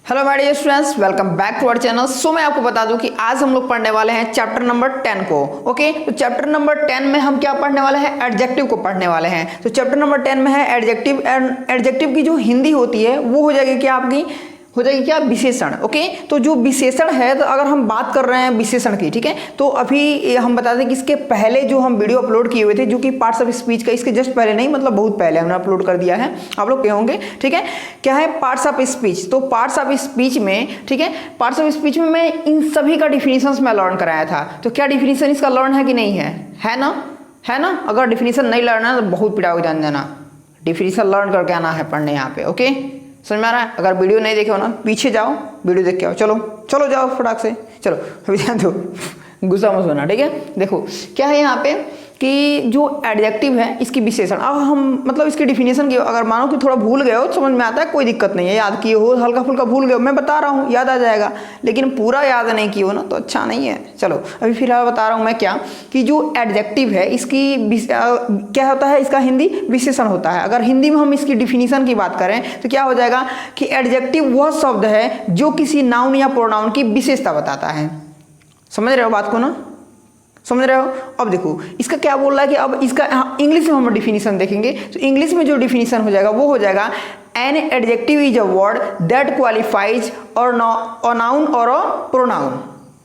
Hello my dear students, welcome back to our channel. So मैं आपको बता दूं कि आज हम लोग पढ़ने वाले हैं चैप्टर नंबर 10 को। ओके, तो चैप्टर नंबर 10 में हम क्या पढ़ने वाले हैं? एडजेक्टिव को पढ़ने वाले हैं। तो चैप्टर नंबर 10 में है एडजेक्टिव, एंड एडजेक्टिव की जो हिंदी होती है वो हो जाएगी क्या आपकी? हो जाएगी क्या? विशेषण। ओके, तो जो विशेषण है, तो अगर हम बात कर रहे हैं विशेषण की, ठीक है, तो अभी हम बता दें कि इसके पहले जो हम वीडियो अपलोड किए हुए थे, जो कि पार्ट्स ऑफ स्पीच का, इसके जस्ट पहले नहीं, मतलब बहुत पहले हमने अपलोड कर दिया है, आप लोग कहोगे, ठीक है, क्या है? Parts of speech. तो पार्ट्स ऑफ स्पीच में, ठीक है, पार्ट्स ऑफ स्पीच में मैं इन सभी का डिफिनीशंस मैं लर्न कराया था। तो क्या डिफिनीशन इसका लर्न है कि नहीं है? है ना? है ना? अगर डिफिनीशन नहीं लर्न है तो बहुत पिटाओगे, जान देना। डिफिनीशन लर्न करके आना है पढ़ने यहाँ पे। ओके, समझ में आ रहा है? अगर वीडियो नहीं देखे हो ना, पीछे जाओ, वीडियो देख के आओ। चलो चलो जाओ फटाक से, चलो अभी ध्यान दो, गुस्सा मत होना, ठीक है। देखो क्या है यहाँ पे कि जो एडजेक्टिव है इसकी विशेषण, अब हम मतलब इसकी डिफिनेशन की अगर मानो कि थोड़ा भूल गए हो तो समझ में आता है, कोई दिक्कत नहीं है। याद किए हो, हल्का फुल्का भूल गए हो, मैं बता रहा हूँ, याद आ जाएगा। लेकिन पूरा याद नहीं किए हो ना तो अच्छा नहीं है। चलो अभी फिलहाल बता रहा हूँ मैं क्या, कि जो एडजेक्टिव है इसकी क्या होता है? इसका हिंदी विशेषण होता है। अगर हिंदी में हम इसकी डिफिनीशन की बात करें तो क्या हो जाएगा कि एडजेक्टिव वह शब्द है जो किसी नाउन या प्रोनाउन की विशेषता बताता है। समझ रहे हो बात को ना? समझ रहे हो? अब देखो इसका क्या बोल रहा है कि अब इसका इंग्लिश में हम डिफिनीशन देखेंगे तो इंग्लिश में जो डिफिनीशन हो जाएगा वो हो जाएगा, an adjective is a word that qualifies और नाउन और अ प्रोनाउन।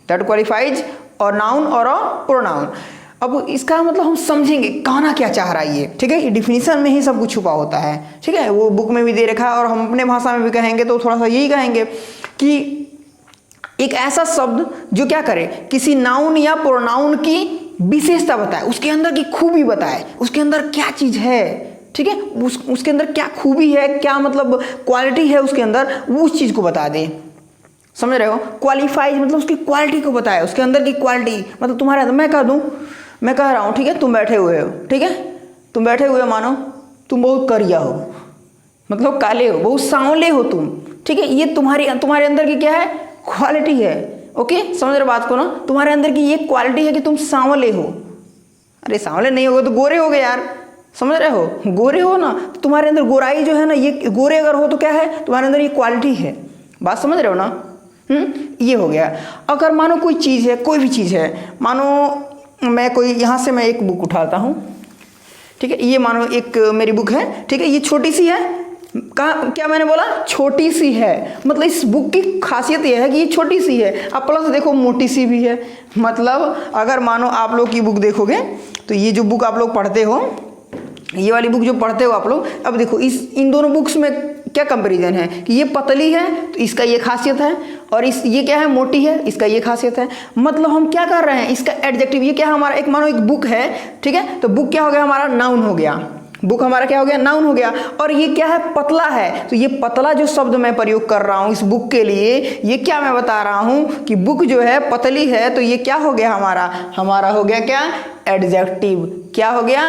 दैट क्वालिफाइज और नाउन और अ प्रोनाउन। अब इसका मतलब हम समझेंगे कहना क्या चाह रहा है ये, ठीक है। डिफिनीशन में ही सब कुछ छुपा होता है, ठीक है। वो बुक में भी दे रखा है और हम अपने भाषा में भी कहेंगे तो थोड़ा सा यही कहेंगे कि एक ऐसा शब्द जो क्या करे, किसी नाउन या प्रोनाउन की विशेषता बताए, उसके अंदर की खूबी बताए, उसके अंदर क्या चीज है, ठीक है, उसके अंदर क्या खूबी है, क्या मतलब क्वालिटी है उसके अंदर, वो उस चीज को बता दे। समझ रहे हो? क्वालिफाइज मतलब उसकी क्वालिटी को बताए, उसके अंदर की क्वालिटी, मतलब तुम्हारे अंदर, मैं कह दूं, मैं कह रहा हूं, ठीक है, तुम बैठे हुए हो, ठीक है, तुम बैठे हुए मानो तुम बहुत करिया हो, मतलब काले हो, बहुत सांवले हो तुम, ठीक है, ये तुम्हारे अंदर की क्या है? क्वालिटी है। ओके, समझ रहे बात को ना? तुम्हारे अंदर की ये क्वालिटी है कि तुम सांवले हो। अरे सांवले नहीं होगे तो गोरे हो गए यार, समझ रहे हो? गोरे हो ना तो तुम्हारे अंदर गोराई जो है ना, ये गोरे अगर हो तो क्या है? तुम्हारे अंदर ये क्वालिटी है। बात समझ रहे हो ना? ये हो गया। अगर मानो कोई चीज़ है, कोई भी चीज़ है, मानो मैं कोई यहाँ से मैं एक बुक उठाता हूँ, ठीक है, ये मानो एक मेरी बुक है, ठीक है, ये छोटी सी है, क्या मैंने बोला? छोटी सी है। मतलब इस बुक की खासियत यह है कि ये छोटी सी है। अब प्लस देखो मोटी सी भी है। मतलब अगर मानो आप लोग की बुक देखोगे तो ये जो बुक आप लोग पढ़ते हो, ये वाली बुक जो पढ़ते हो आप लोग, अब देखो इन दोनों बुक्स में क्या कंपैरिजन है कि ये पतली है तो इसका ये खासियत है, और ये क्या है? मोटी है, इसका ये खासियत है। मतलब हम क्या कर रहे हैं, इसका एडजेक्टिव, ये क्या हमारा, एक मानो एक बुक है, ठीक है, तो बुक क्या हो गया हमारा? नाउन हो गया। बुक हमारा क्या हो गया? नाउन हो गया। और ये क्या है? पतला है। तो ये पतला जो शब्द मैं प्रयोग कर रहा हूं इस बुक के लिए, ये क्या मैं बता रहा हूं कि बुक जो है पतली है, तो ये क्या हो गया हमारा हो गया क्या? एडजेक्टिव। क्या हो गया?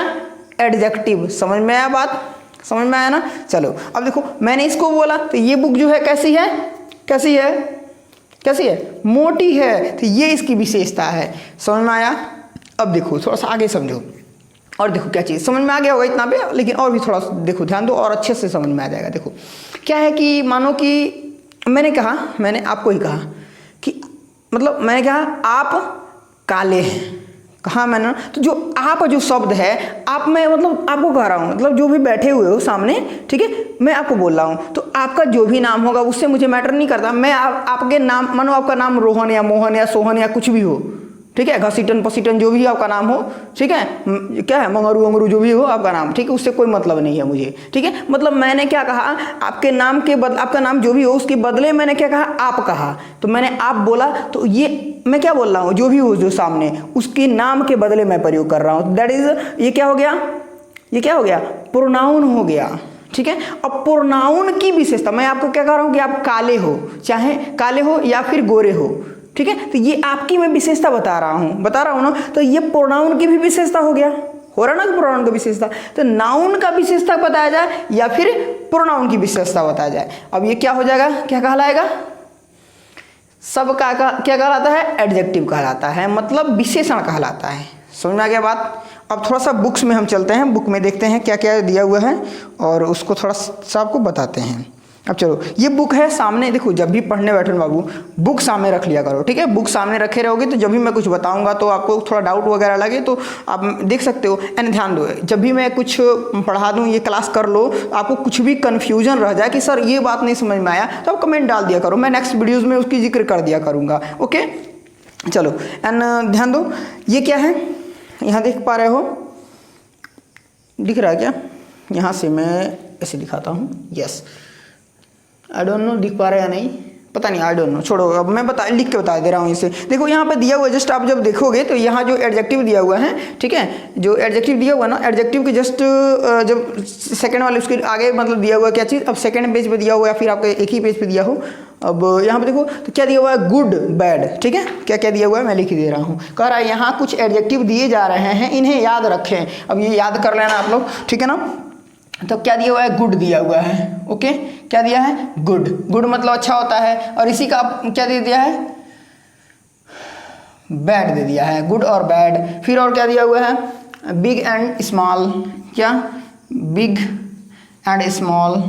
एडजेक्टिव। समझ में आया बात? समझ में आया ना? चलो अब देखो मैंने इसको बोला तो ये बुक जो है कैसी है? कैसी है? कैसी है? मोटी है। तो ये इसकी विशेषता है। समझ में आया? अब देखो थोड़ा सा आगे समझो और देखो क्या चीज़ समझ में आ गया होगा इतना पे, लेकिन और भी थोड़ा देखो, ध्यान दो और अच्छे से समझ में आ जाएगा। देखो क्या है कि मानो कि मैंने आपको ही कहा कि मतलब मैंने कहा आप काले हैं, कहा मैंने, तो जो आप जो शब्द है, आप मैं मतलब आपको कह रहा हूँ, मतलब जो भी बैठे हुए हो सामने, ठीक है, मैं आपको बोल रहा हूँ, तो आपका जो भी नाम होगा उससे मुझे मैटर नहीं करता। मैं आपके नाम, मानो आपका नाम रोहन या मोहन या सोहन या कुछ भी हो, ठीक है, घसीटन पसीटन जो भी आपका नाम हो, ठीक है, क्या है, मंगरू वंगरू जो भी हो आपका नाम, ठीक है, उससे कोई मतलब नहीं है मुझे, ठीक है। मतलब मैंने क्या कहा, आपके नाम के बदले, आपका नाम जो भी हो उसके बदले मैंने क्या कहा? आप कहा। तो मैंने आप बोला, तो ये मैं क्या बोल रहा हूँ? जो भी हो जो सामने, उसके नाम के बदले मैं प्रयोग कर रहा हूँ। दैट इज, ये क्या हो गया? ये क्या हो गया? प्रोनाउन हो गया, ठीक है। अब प्रोनाउन की विशेषता, मैं आपको क्या कह रहा हूँ कि आप काले हो, चाहे काले हो या फिर गोरे हो, ठीक है, तो ये आपकी मैं विशेषता बता रहा हूं ना, तो ये प्रोनाउन की भी विशेषता हो गया, हो रहा ना कि प्रोनाउन की विशेषता। तो नाउन का विशेषता बताया जाए या फिर प्रोनाउन की विशेषता बताया जाए, अब ये क्या हो जाएगा? क्या कहलाएगा? सब का क्या कहलाता है? एडजेक्टिव कहलाता है, मतलब विशेषण कहलाता है। समझ में आ गया बात? अब थोड़ा सा बुक्स में हम चलते हैं, बुक में देखते हैं क्या क्या दिया हुआ है और उसको थोड़ा सा आपको बताते हैं। अब चलो, ये बुक है सामने, देखो जब भी पढ़ने बैठो बाबू बुक सामने रख लिया करो, ठीक है। बुक सामने रखे रहोगे तो जब भी मैं कुछ बताऊंगा तो आपको थोड़ा डाउट वगैरह लगे तो आप देख सकते हो। एंड ध्यान दो, जब भी मैं कुछ पढ़ा दूं, ये क्लास कर लो, आपको कुछ भी कन्फ्यूजन रह जाए कि सर ये बात नहीं समझ में आया, तो आप कमेंट डाल दिया करो, मैं नेक्स्ट वीडियोज़ में उसकी जिक्र कर दिया करूँगा। ओके चलो, एंड ध्यान दो, ये क्या है, यहाँ देख पा रहे हो, दिख रहा है क्या? यहाँ से मैं ऐसे दिखाता हूँ, यस, आई डोंट नो दिख पा रहा है या नहीं, पता नहीं, आई डोंट नो, छोड़ो, अब मैं लिख के बता दे रहा हूँ इसे। देखो यहाँ पे दिया हुआ है, जस्ट आप जब देखोगे तो यहाँ जो एडजेक्टिव दिया हुआ है, ठीक है, जो एडजेक्टिव दिया हुआ है ना, एडजेक्टिव के जस्ट जब सेकंड वाले उसके आगे मतलब दिया हुआ है क्या चीज़, अब सेकंड पेज पे दिया हुआ है या फिर आपके एक ही पेज पे दिया हो। अब यहाँ पे देखो तो क्या दिया हुआ है, गुड बैड, ठीक है, क्या क्या दिया हुआ है मैं लिख दे रहा हूँ। कह रहा है यहाँ कुछ एडजेक्टिव दिए जा रहे हैं, इन्हें याद रखें। अब ये याद कर लेना आप लोग, ठीक है ना। तो क्या दिया हुआ है, गुड दिया हुआ है, ओके, क्या दिया है, गुड। गुड मतलब अच्छा होता है, और इसी का क्या दे दिया है, बैड दे दिया है, गुड और बैड। फिर और क्या दिया हुआ है, बिग एंड स्मॉल, क्या, big and small,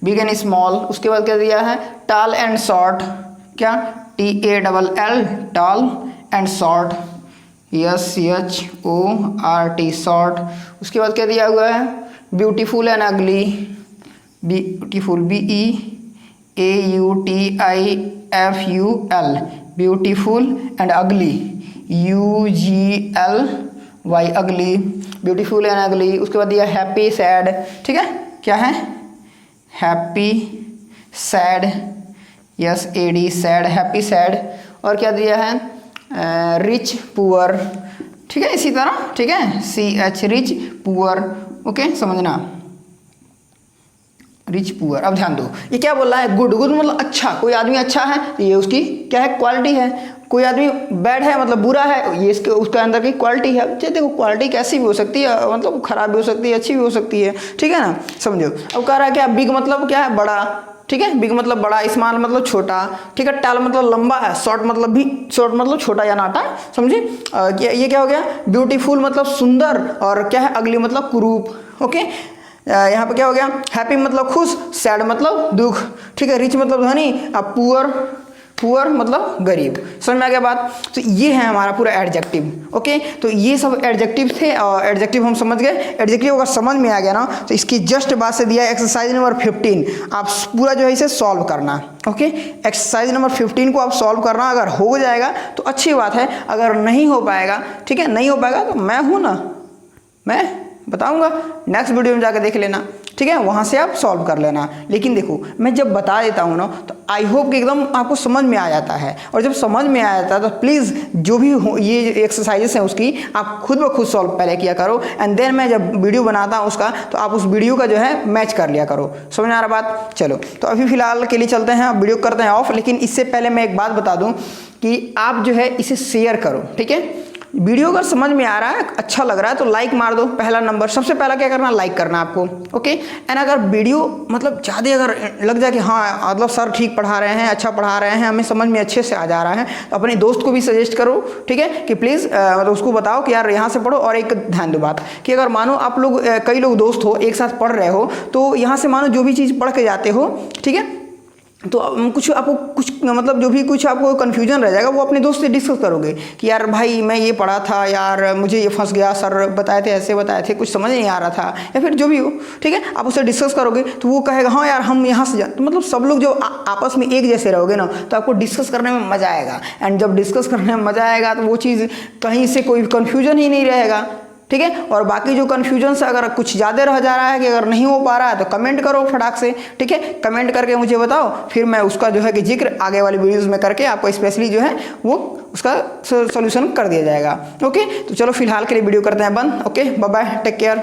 big and small. उसके बाद क्या दिया है, टॉल एंड शॉर्ट, क्या, TALL, tall and short, SHORT, short. उसके बाद क्या दिया हुआ है, ब्यूटीफुल एंड अगली, ब्यूटीफुल, BEAUTIFUL, ब्यूटीफुल एंड अगली, UGLY, अगली, ब्यूटीफुल एंड अगली। उसके बाद दिया हैप्पी सैड, ठीक है, क्या है, happy sad, SAD, sad, happy sad. और क्या दिया है, रिच पुअर, ठीक है, इसी तरह, ठीक है, CH, रिच पुअर, ओके, समझना, रिच पुअर। अब ध्यान दो, ये क्या बोल रहा है, गुड। गुड मतलब अच्छा, कोई आदमी अच्छा है तो ये उसकी क्या है, क्वालिटी है। कोई आदमी बैड है मतलब बुरा है, ये इसके उसके अंदर की क्वालिटी है। देखो क्वालिटी कैसी भी हो सकती है, मतलब खराब भी हो सकती है, अच्छी भी हो सकती है, ठीक है ना, समझो। अब कह रहा है क्या, बिग मतलब क्या है, बड़ा, ठीक है, बिग मतलब बड़ा, स्मॉल मतलब छोटा, ठीक है, टॉल मतलब लंबा है, शॉर्ट मतलब भी, शॉर्ट मतलब छोटा या नाटा, समझे। ये क्या हो गया, ब्यूटीफुल मतलब सुंदर, और क्या है, अगली मतलब कुरूप, ओके। यहाँ पे क्या हो गया, हैप्पी मतलब खुश, सैड मतलब दुख, ठीक है, रिच मतलब धनी, अब पुअर मतलब गरीब। समझ में आ गया बात। तो ये है हमारा पूरा एडजेक्टिव, ओके। तो ये सब एडजेक्टिव थे, और एडजेक्टिव हम समझ गए। एडजेक्टिव अगर समझ में आ गया ना, तो इसकी जस्ट बाद से दिया एक्सरसाइज नंबर 15, आप पूरा जो है इसे सॉल्व करना, ओके। एक्सरसाइज नंबर 15 को आप सॉल्व करना, अगर हो जाएगा तो अच्छी बात है, अगर नहीं हो पाएगा, ठीक है, नहीं हो पाएगा तो मैं हूँ ना, मैं बताऊंगा, नेक्स्ट वीडियो में जाकर देख लेना, ठीक है, वहाँ से आप सॉल्व कर लेना। लेकिन देखो मैं जब बता देता हूँ ना, तो आई होप कि एकदम आपको समझ में आ जाता है। और जब समझ में आ जाता है तो प्लीज़ जो भी ये एक्सरसाइजेस हैं उसकी आप खुद ब खुद सॉल्व पहले किया करो, एंड देन मैं जब वीडियो बनाता हूँ उसका, तो आप उस वीडियो का जो है मैच कर लिया करो। समझ में आ रहा बात। चलो तो अभी फ़िलहाल के लिए चलते हैं, वीडियो करते हैं ऑफ। लेकिन इससे पहले मैं एक बात बता दूँ कि आप जो है इसे शेयर करो, ठीक है। वीडियो अगर समझ में आ रहा है, अच्छा लग रहा है, तो लाइक मार दो। पहला नंबर, सबसे पहला क्या करना, लाइक करना आपको, ओके। एंड अगर वीडियो मतलब ज़्यादा अगर लग जाए कि हाँ मतलब सर ठीक पढ़ा रहे हैं, अच्छा पढ़ा रहे हैं, हमें समझ में अच्छे से आ जा रहा है, तो अपने दोस्त को भी सजेस्ट करो, ठीक है, कि प्लीज़ मतलब उसको बताओ कि यार यहाँ से पढ़ो। और एक ध्यान दो बात कि अगर मानो आप लोग कई लोग दोस्त हो, एक साथ पढ़ रहे हो, तो यहाँ से मानो जो भी चीज़ पढ़ के जाते हो, ठीक है, तो कुछ आपको कुछ मतलब जो भी कुछ आपको कन्फ्यूजन रह जाएगा, वो अपने दोस्त से डिस्कस करोगे कि यार भाई मैं ये पढ़ा था, यार मुझे ये फंस गया, सर बताए थे, ऐसे बताए थे, कुछ समझ नहीं आ रहा था, या फिर जो भी हो, ठीक है, आप उससे डिस्कस करोगे तो वो कहेगा हाँ यार हम यहाँ से तो मतलब सब लोग जो आपस में एक जैसे रहोगे ना, तो आपको डिस्कस करने में मज़ा आएगा। एंड जब डिस्कस करने में मज़ा आएगा तो वो चीज़ कहीं से कोई कन्फ्यूजन ही नहीं रहेगा, ठीक है। और बाकी जो कन्फ्यूजन से अगर कुछ ज़्यादा रह जा रहा है कि अगर नहीं हो पा रहा है, तो कमेंट करो फटाक से, ठीक है, कमेंट करके मुझे बताओ, फिर मैं उसका जो है कि जिक्र आगे वाली वीडियोस में करके आपको स्पेशली जो है वो उसका सोल्यूशन कर दिया जाएगा, ओके। तो चलो फिलहाल के लिए वीडियो करते हैं बंद, okay, bye bye, take care.